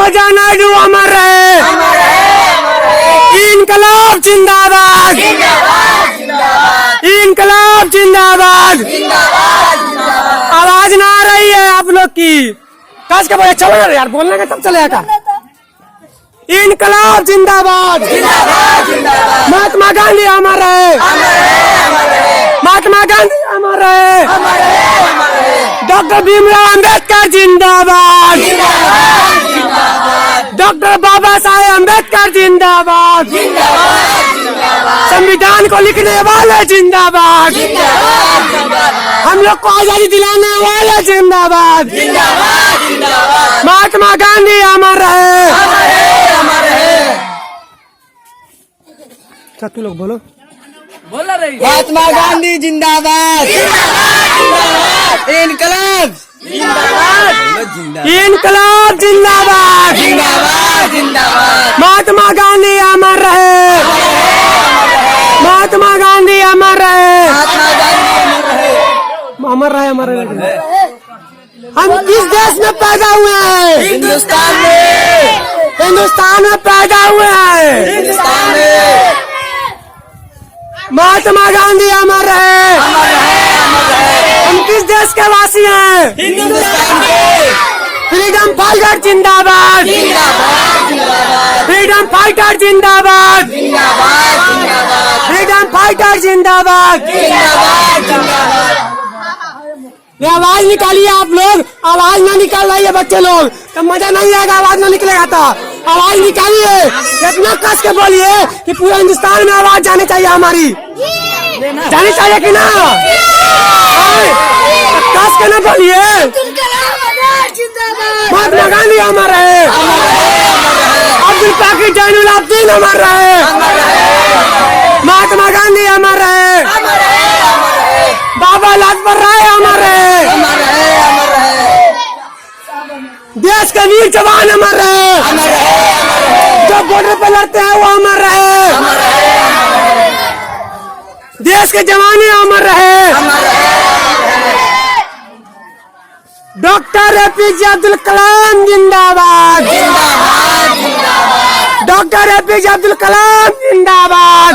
राजा नायडू अमर रहे, इनकलाब जिंदाबाद, इनकलाब जिंदाबाद। आवाज ना आ रही है आप लोग की, कस के बोले चलो यार, बोलने का तब चलेगा। इनकलाब जिंदाबाद, महात्मा गांधी अमर रहे, महात्मा गांधी अमर रहे, डॉक्टर भीमराव अंबेडकर जिंदाबाद, डॉक्टर बाबा साहेब अंबेडकर जिंदाबाद, संविधान को लिखने वाले जिंदाबाद, हम लोग को आजादी दिलाने वाले जिंदाबाद, महात्मा गांधी अमर रहे। क्या तू लोग बोलो, बोला रही महात्मा गांधी जिंदाबाद, इनकलाब इनकलाब जिंदाबाद, जिंदाबाद जिंदाबाद, महात्मा गांधी अमर रहे, महात्मा गांधी अमर रहे, अमर रहे, अमर रहे। हम किस देश में पैदा हुए हैं? हिंदुस्तान में, हिंदुस्तान में पैदा हुए हैं। हिंदुस्तान में महात्मा गांधी अमर रहे। हम किस देश के वासी हैं? हिंदुस्तान के। फ्रीडम फाइटर जिंदाबाद, फ्रीडम फाइटर जिंदाबाद, फ्रीडम फाइटर जिंदाबाद। ये आवाज निकालिए आप लोग, आवाज ना निकाल रही है बच्चे लोग तो मजा नहीं आएगा, आवाज ना निकलेगा तो आवाज निकालिए, इतना कस के बोलिए कि पूरे हिंदुस्तान में आवाज जानी चाहिए, हमारी जानी चाहिए कि ना? कस के ना बोलिए, महात्मा गांधी अमर रहे, अब्दुल पाकिर जैनुल अब्दीन अमर रहे, महात्मा गांधी अमर रहे, बाबा लाजपत राय अमर रहे, देश के वीर जवान अमर रहे, जो बॉर्डर पे लड़ते हैं वो अमर रहे, देश के जवान अमर रहे। डॉक्टर एपीजे अब्दुल कलाम जिंदाबाद, डॉक्टर एपीजे अब्दुल कलाम जिंदाबाद,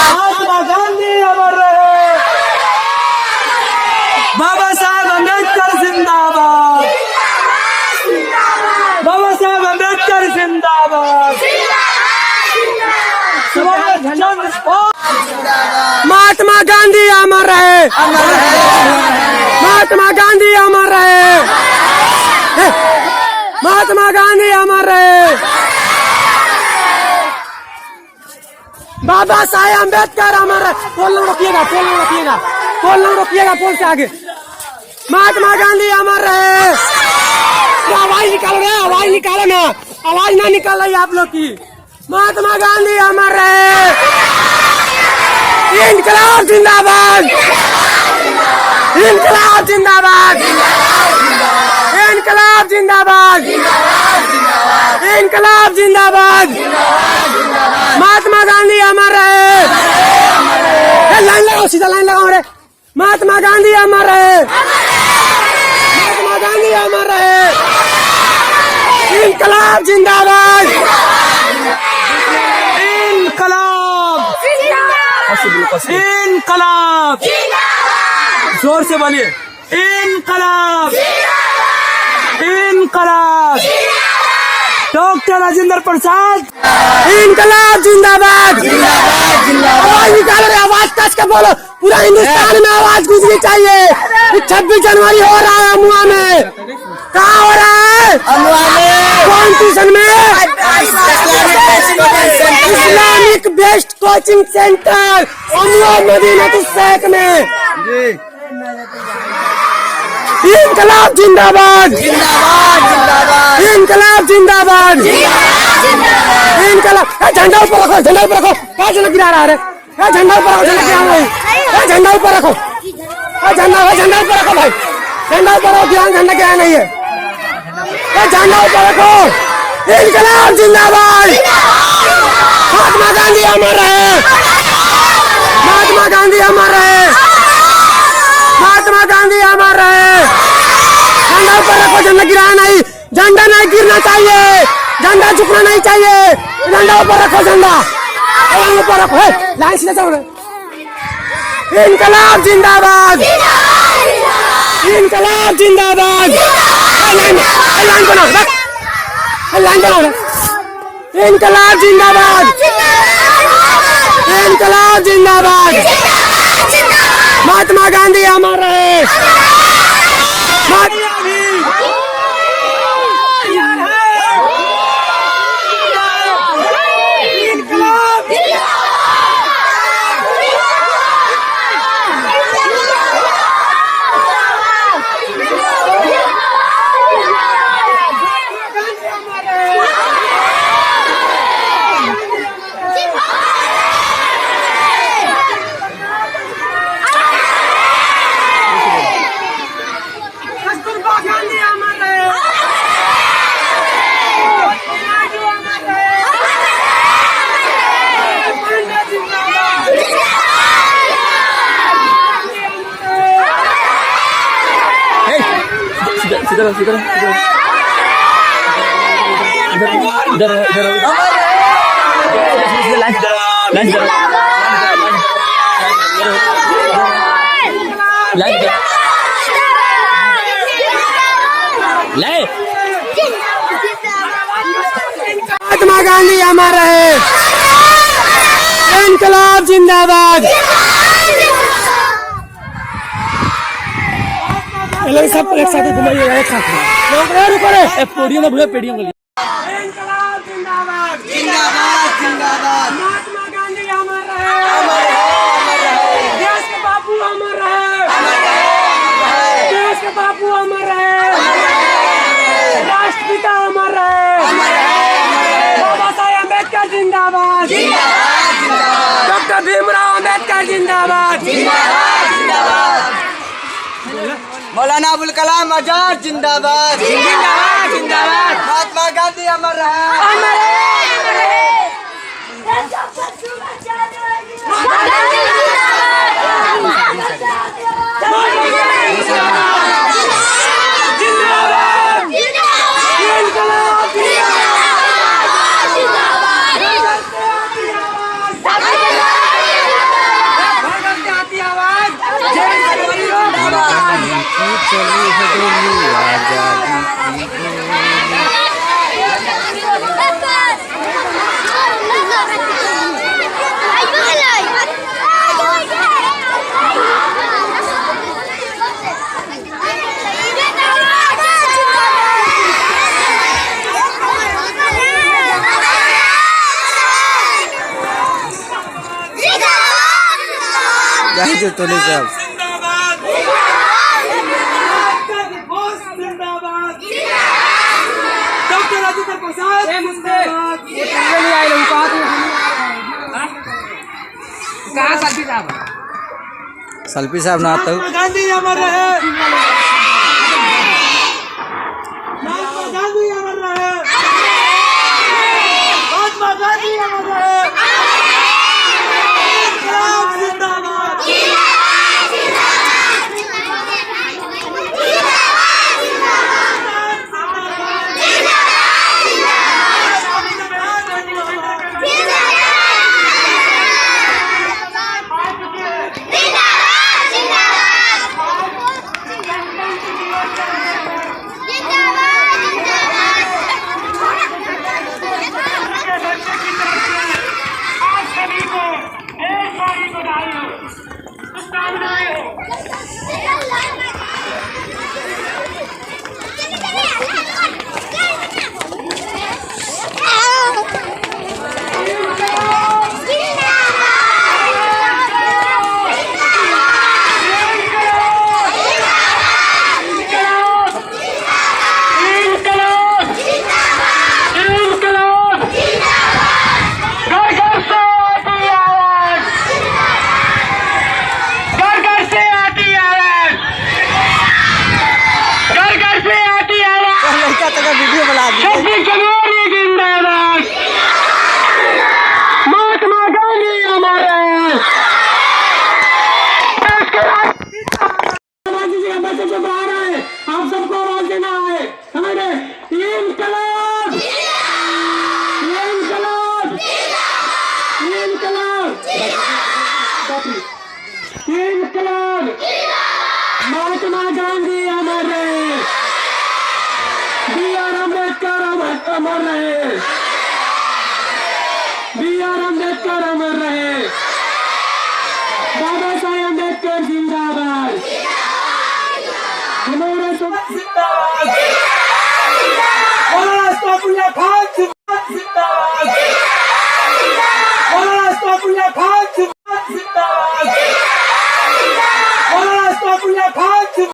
महात्मा गांधी अमर रहे, बाबा साहेब अम्बेडकर जिंदाबाद, बाबा साहेब अम्बेडकर जिंदाबाद, महात्मा गांधी अमर रहे, महात्मा गांधी अमर रहे, महात्मा गांधी अमर रहे, बाबा साहेब अम्बेडकर अमर रहे। बोलना रोकिएगा, बोलना रोकिएगा, बोलना रोकिएगा, बोल से आगे। महात्मा गांधी अमर रहे। आवाज निकालो ना, आवाज निकालो ना, आवाज ना निकाल रही आप लोग की। महात्मा गांधी अमर रहे, इनकलाब जिंदाबाद, इनकलाब जिंदाबाद, इनकलाब जिंदाबाद, इनकलाब जिंदाबाद, महात्मा गांधी अमर रहे। लाइन लगाओ, सीधा लाइन लगाओ रे। महात्मा गांधी अमर रहे, महात्मा गांधी अमर रहे, इनकलाब जिंदाबाद, इनकलाब, इनकलाब, जोर से बोलिए, इनकलाब, इनकलाब, डॉक्टर राजेंद्र प्रसाद, इनकलाब जिंदाबाद, आवाज निकालो रे, आवाज कस के बोलो, पूरा हिंदुस्तान में आवाज गूंजनी चाहिए। 26 जनवरी हो रहा है अमुआ में, कहाँ हो रहा है? अमुआ में, कॉन्स्टिट्यूशन में, इस्लामिक बेस्ड कोचिंग सेंटर अमुआ मदीना शेख में। इनकलाब जिंदाबाद, जिंदाबाद, इनकलाब जिंदाबाद, इनकलाब। झंडा ऊपर रखो, झंडा ऊपर रखो, क्या झंडा गिरा रहा है? झंडा ऊपर रखो, झंडा गिरा रहा है, झंडा ऊपर रखो, झंडा ऊपर रखो भाई, झंडा ऊपर रखो, झंडा गिरा नहीं है, झंडा ऊपर रखो। इनकलाब जिंदाबाद, महात्मा गांधी अमर रहे, महात्मा गांधी अमर रहे, महात्मा गांधी अमर रहे। झंडा ऊपर रखो, झंडा गिरा नहीं, झंडा नहीं गिरना चाहिए, झंडा झुकना नहीं चाहिए, झंडा ऊपर रखो, झंडा ऊपर रखो, लाइन सीधा चलो। इनकलाब जिंदाबाद, इनकलाब जिंदाबाद, लाइन बनाओ, लाइन बनाओ, इनकलाब जिंदाबाद, इनकलाब जिंदाबाद, महात्मा गांधी अमर रहे, महात्मा गांधी अमर रहे, इनकलाब जिंदाबाद। सब एक साथ घुमाइए, एक साथ पोडियम में भूले पेडियम के लिए। इनकलाब जिंदाबाद, जिंदाबाद जिंदाबाद। महात्मा गांधी अमर रहे, देश के बापू अमर रहे, देश के बापू अमर रहे, राष्ट्रपिता अमर रहे, बाबा साहेब अम्बेडकर जिंदाबाद, डॉक्टर भीमराव अम्बेडकर जिंदाबाद, मौलाना अबुल कलाम आजाद जिंदाबाद, जिंदाबाद जिंदाबाद, महात्मा गांधी अमर रहे, जो तोले साहब डॉक्टर राजेंद्र प्रसाद सल्फी साहब ना आता गांधी अमर रहे।